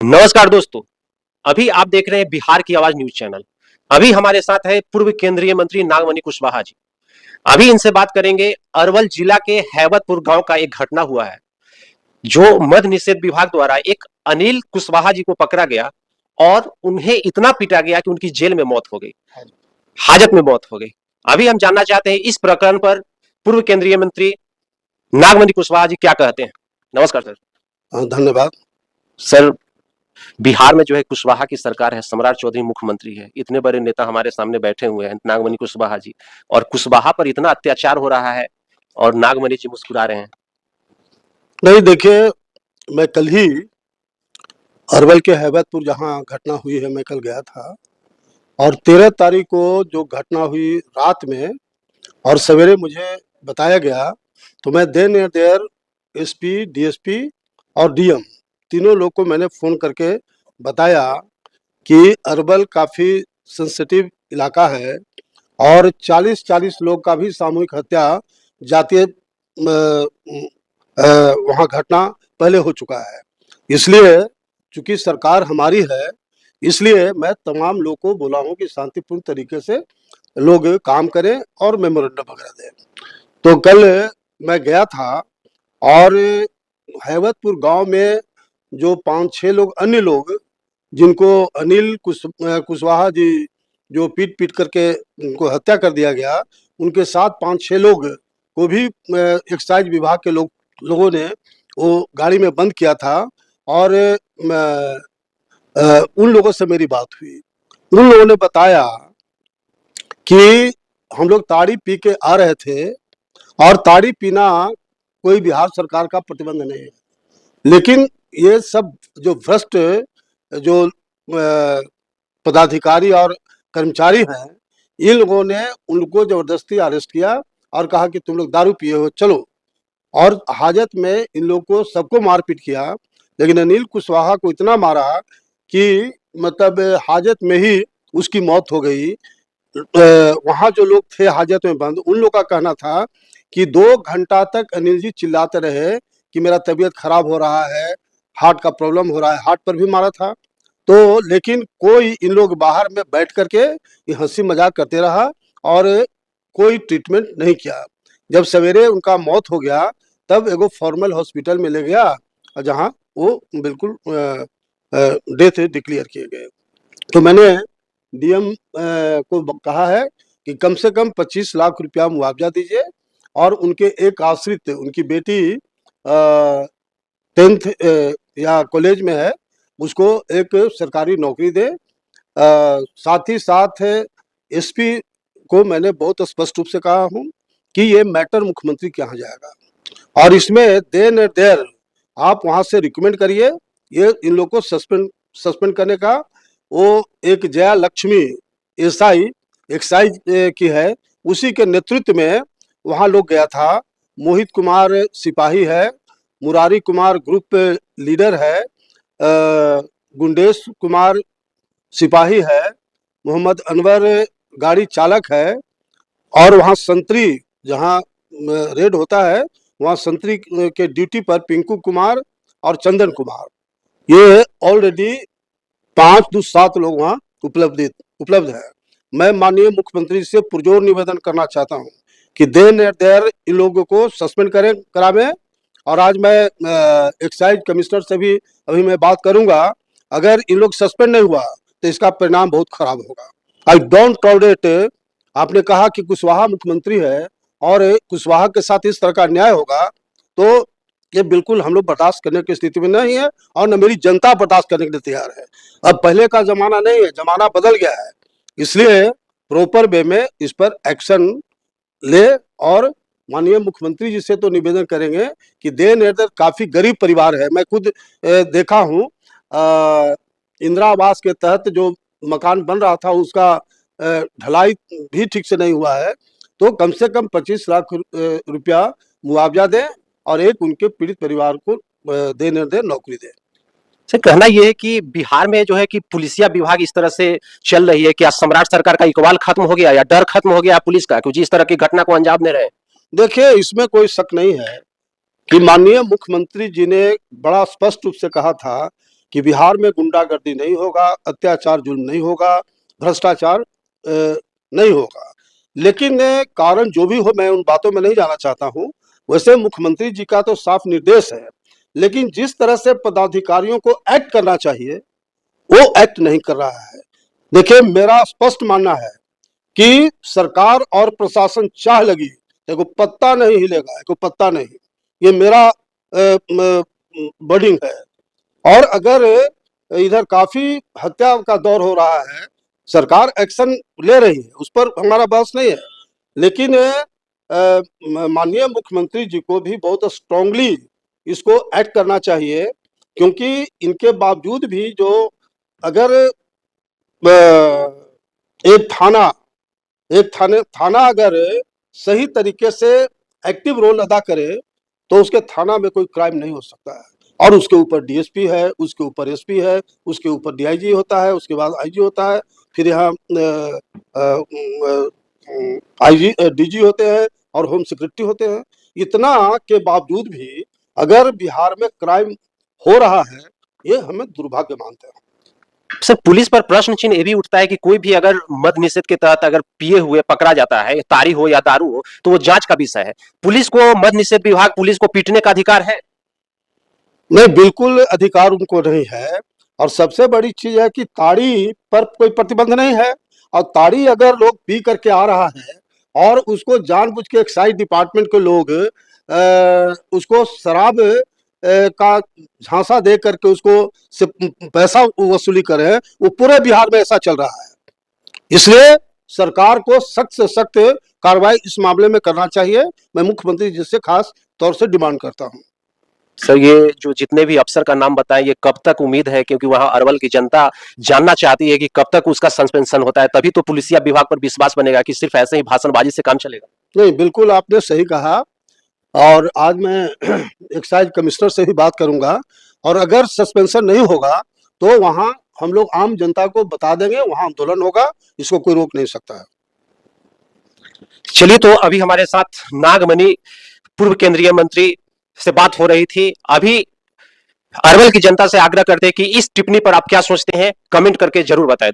नमस्कार दोस्तों। अभी आप देख रहे हैं बिहार की आवाज न्यूज चैनल। अभी हमारे साथ है पूर्व केंद्रीय मंत्री नागमणि कुशवाहा जी। अभी इनसे बात करेंगे। अरवल जिला के हैबतपुर गांव का एक घटना हुआ है, जो मद्य निषेध विभाग द्वारा एक अनिल कुशवाहा जी को पकड़ा गया और उन्हें इतना पीटा गया कि उनकी जेल में मौत हो गई, हाजत में मौत हो गई। अभी हम जानना चाहते हैं इस प्रकरण पर पूर्व केंद्रीय मंत्री नागमणि कुशवाहा जी क्या कहते हैं। नमस्कार सर। धन्यवाद सर, बिहार में जो है कुशवाहा की सरकार है, सम्राट चौधरी मुख्यमंत्री है, इतने बड़े नेता हमारे सामने बैठे हुए हैं नागमणि कुशवाहा जी, और कुशवाहा पर इतना अत्याचार हो रहा है और नागमणि जी मुस्कुरा रहे हैं। नहीं, देखिए, मैं कल ही अरवल के हैबतपुर जहां घटना हुई है, मैं कल गया था। और 13 तारीख को जो घटना हुई रात में और सवेरे मुझे बताया गया, तो मैं then and there SP, DSP और डीएम तीनों लोग को मैंने फ़ोन करके बताया कि अरवल काफ़ी सेंसिटिव इलाका है और 40-40 लोग का भी सामूहिक हत्या जातीय वहाँ घटना पहले हो चुका है। इसलिए चूंकि सरकार हमारी है, इसलिए मैं तमाम लोग को बोला हूँ कि शांतिपूर्ण तरीके से लोग काम करें और मेमोरेंडम वगैरह दें। तो कल मैं गया था और हैबतपुर गांव में जो 5-6 लोग अन्य लोग, जिनको अनिल कुशवाहा जी जो पीट पीट करके उनको हत्या कर दिया गया, उनके साथ 5-6 लोग को भी एक्साइज विभाग के लोगों ने वो गाड़ी में बंद किया था। और उन लोगों से मेरी बात हुई। उन लोगों ने बताया कि हम लोग ताड़ी पी के आ रहे थे और ताड़ी पीना कोई बिहार सरकार का प्रतिबंध नहीं है, लेकिन ये सब जो भ्रष्ट जो पदाधिकारी और कर्मचारी हैं, इन लोगों ने उनको जबरदस्ती अरेस्ट किया और कहा कि तुम लोग दारू पिए हो, चलो। और हाजत में इन लोग को सबको मारपीट किया, लेकिन अनिल कुशवाहा को इतना मारा कि मतलब हाजत में ही उसकी मौत हो गई। वहाँ जो लोग थे हाजत में बंद, उन लोग का कहना था कि 2 घंटा तक अनिल जी चिल्लाते रहे कि मेरा तबीयत खराब हो रहा है, हार्ट का प्रॉब्लम हो रहा है। हार्ट पर भी मारा था। तो लेकिन कोई, इन लोग बाहर में बैठ करके ये हंसी मजाक करते रहा और कोई ट्रीटमेंट नहीं किया। जब सवेरे उनका मौत हो गया, तब एगो फॉर्मल हॉस्पिटल में ले गया, जहाँ वो बिल्कुल डेथ डिक्लेयर किए गए। तो मैंने डीएम को कहा है कि कम से कम 25 लाख रुपया मुआवजा दीजिए और उनके एक आश्रित, उनकी बेटी 10th या कॉलेज में है, उसको एक सरकारी नौकरी दे। साथ ही साथ एसपी को मैंने बहुत स्पष्ट रूप से कहा हूँ कि ये मैटर मुख्यमंत्री के यहाँ जाएगा और इसमें देन एंड देयर आप वहाँ से रिकमेंड करिए ये इन लोग को सस्पेंड करने का। वो एक जया लक्ष्मी एसआई एक्साइज की है, उसी के नेतृत्व में वहाँ लोग गया था। मोहित कुमार सिपाही है, मुरारी कुमार ग्रुप लीडर है, गुंडेश कुमार सिपाही है, मोहम्मद अनवर गाड़ी चालक है, और वहाँ संतरी जहाँ रेड होता है, वहाँ संतरी के ड्यूटी पर पिंकू कुमार और चंदन कुमार, ये ऑलरेडी 5-7 लोग वहाँ उपलब्ध है। मैं माननीय मुख्यमंत्री से पुरजोर निवेदन करना चाहता हूँ कि देन एंड देयर इन लोगों को सस्पेंड करावें। और आज मैं एक्साइज कमिश्नर से भी अभी मैं बात करूंगा। अगर इन लोग सस्पेंड नहीं हुआ तो इसका परिणाम बहुत खराब होगा। I don't tolerate. आपने कहा कि कुशवाहा मुख्यमंत्री है और कुशवाहा के साथ इस तरह का अन्याय होगा, तो ये बिल्कुल हम लोग बर्दाश्त करने की स्थिति में नहीं है और न मेरी जनता बर्दाश्त करने के लिए तैयार है। अब पहले का जमाना नहीं है, जमाना बदल गया है, इसलिए प्रॉपर वे में इस पर एक्शन ले। और माननीय मुख्यमंत्री जी से तो निवेदन करेंगे कि देन एंड देयर काफी गरीब परिवार है। मैं खुद देखा हूँ, इंदिरा आवास के तहत जो मकान बन रहा था उसका ढलाई भी ठीक से नहीं हुआ है। तो कम से कम 25 लाख रुपया मुआवजा दें और एक उनके पीड़ित परिवार को देने दें नौकरी दें। सर, कहना यह है कि बिहार में जो है कि पुलिसिया विभाग इस तरह से चल रही है कि आज सम्राट सरकार का इकबाल खत्म हो गया या डर खत्म हो गया पुलिस का, क्योंकि इस तरह की घटना को अंजाम दे रहे हैं। देखिए, इसमें कोई शक नहीं है कि माननीय मुख्यमंत्री जी ने बड़ा स्पष्ट रूप से कहा था कि बिहार में गुंडागर्दी नहीं होगा, अत्याचार जुल्म नहीं होगा, भ्रष्टाचार नहीं होगा। लेकिन कारण जो भी हो, मैं उन बातों में नहीं जाना चाहता हूँ। वैसे मुख्यमंत्री जी का तो साफ निर्देश है, लेकिन जिस तरह से पदाधिकारियों को एक्ट करना चाहिए वो एक्ट नहीं कर रहा है। देखिए, मेरा स्पष्ट मानना है कि सरकार और प्रशासन चाह लगी, देखो पत्ता नहीं हिलेगा, देखो पत्ता नहीं, ये मेरा वर्डिंग है। और अगर इधर काफी हत्या का दौर हो रहा है, सरकार एक्शन ले रही है, उस पर हमारा बहस नहीं है, लेकिन माननीय मुख्यमंत्री जी को भी बहुत स्ट्रांगली इसको एक्ट करना चाहिए, क्योंकि इनके बावजूद भी जो अगर एक थाना अगर सही तरीके से एक्टिव रोल अदा करे तो उसके थाना में कोई क्राइम नहीं हो सकता है। और उसके ऊपर डीएसपी है, उसके ऊपर एसपी है, उसके ऊपर डीआईजी होता है, उसके बाद आईजी होता है, फिर यहाँ आईजी डीजी होते हैं और होम सेक्रेटरी होते हैं। इतना के बावजूद भी अगर बिहार में क्राइम हो रहा है, ये हमें दुर्भाग्य मानते हैं। सर, पुलिस पर प्रश्न चिन्ह ये भी उठता है कि कोई भी अगर मद निषेध के तहत अगर पिए हुए पकड़ा जाता है, तारी हो या दारू हो, तो वो जांच का विषय है। पुलिस को, मद निषेध विभाग पुलिस को पीटने का अधिकार है? नहीं, बिल्कुल अधिकार उनको नहीं है। और सबसे बड़ी चीज है कि ताड़ी पर कोई प्रतिबंध नहीं है, और ताड़ी अगर लोग पी करके आ रहा है और उसको जानबूझ के एक्साइज डिपार्टमेंट के लोग उसको शराब का झांसा दे करके उसको से पैसा वसूली कर रहे हैं, वो पूरे बिहार में ऐसा चल रहा है। इसलिए सरकार को सख्त से सख्त कार्रवाई इस मामले में करना चाहिए। मैं मुख्यमंत्री जी से खास तौर से डिमांड करता हूँ। सर, ये जो जितने भी अफसर का नाम बताएं, ये कब तक उम्मीद है, क्योंकि वहां अरवल की जनता जानना चाहती है कि कब तक उसका सस्पेंशन होता है, तभी तो पुलिसिया विभाग पर विश्वास बनेगा कि सिर्फ ऐसे ही भाषणबाजी से काम चलेगा। नहीं, बिल्कुल आपने सही कहा। और आज मैं एक्साइज कमिश्नर से भी बात करूंगा, और अगर सस्पेंशन नहीं होगा तो वहां हम लोग आम जनता को बता देंगे, वहां आंदोलन होगा, इसको कोई रोक नहीं सकता है। चलिए, तो अभी हमारे साथ नागमणि पूर्व केंद्रीय मंत्री से बात हो रही थी। अभी अरवल की जनता से आग्रह करते हैं कि इस टिप्पणी पर आप क्या सोचते हैं, कमेंट करके जरूर बताएं।